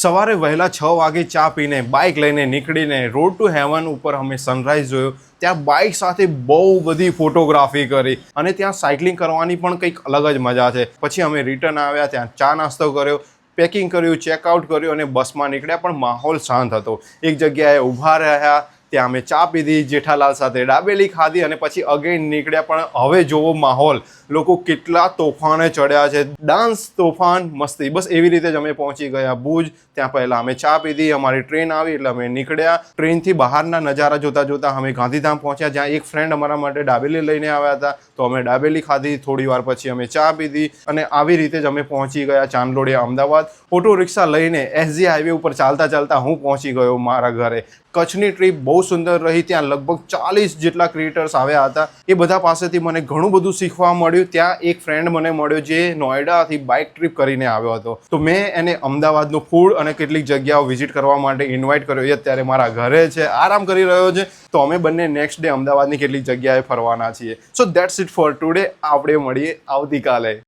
સવારે વહેલા 6 વાગે ચા પીને બાઇક લઈને નીકળીને રોડ ટુ હેવન ઉપર અમે સનરાઈઝ જોયો. ત્યાં બાઇક સાથે બહુ બધી ફોટોગ્રાફી કરી અને ત્યાં સાયકલિંગ કરવાની પણ કંઈક અલગ જ મજા છે. પછી અમે રિટર્ન આવ્યા, ત્યાં ચા નાસ્તો કર્યો, પેકિંગ કર્યું, ચેકઆઉટ કર્યું અને બસમાં નીકળ્યા. પણ માહોલ શાંત હતો. એક જગ્યાએ ઊભા રહ્યા, ત્યાં અમે ચા પીધી, જેઠાલાલ સાથે દાબેલી ખાધી અને પછી અગેન નીકળ્યા. પણ હવે જોવો માહોલ, લોકો કેટલા તોફાને ચડ્યા છે, ડાન્સ, તોફાન, મસ્તી. બસ એવી રીતે જ અમે પહોંચી ગયા ભુજ. ત્યાં પહેલાં અમે ચા પીધી, અમારી ટ્રેન આવી એટલે અમે નીકળ્યા. ટ્રેનથી બહારના નજારા જોતા જોતા અમે ગાંધીધામ પહોંચ્યા, જ્યાં એક ફ્રેન્ડ અમારા માટે દાબેલી લઈને આવ્યા હતા. તો અમે દાબેલી ખાધી, થોડી વાર પછી અમે ચા પીધી અને આવી રીતે જ અમે પહોંચી ગયા ચાંદલોડિયા, અમદાવાદ. ઓટો રિક્ષા લઈને એસજી હાઈવે ઉપર ચાલતા ચાલતા હું પહોંચી ગયો મારા ઘરે. કચ્છની ટ્રીપ બહુ સુંદર રહી. ત્યાં લગભગ 40 જેટલા ક્રિએટર્સ આવ્યા હતા. એ બધા પાસેથી મને ઘણું બધું શીખવા મળ્યું. ત્યાં એક ફ્રેન્ડ મને મળ્યો જે નોઈડાથી બાઇક ટ્રીપ કરીને આવ્યો હતો. તો મેં એને અમદાવાદનું ફૂડ અને કેટલીક જગ્યાઓ વિઝિટ કરવા માટે ઇન્વાઇટ કર્યો. એ અત્યારે મારા ઘરે છે, આરામ કરી રહ્યો છે. તો અમે બંને નેક્સ્ટ ડે અમદાવાદની કેટલીક જગ્યાએ ફરવાના છીએ. સો દેટ્સ ઇટ ફોર ટુડે. આપણે મળીએ આવતીકાલે.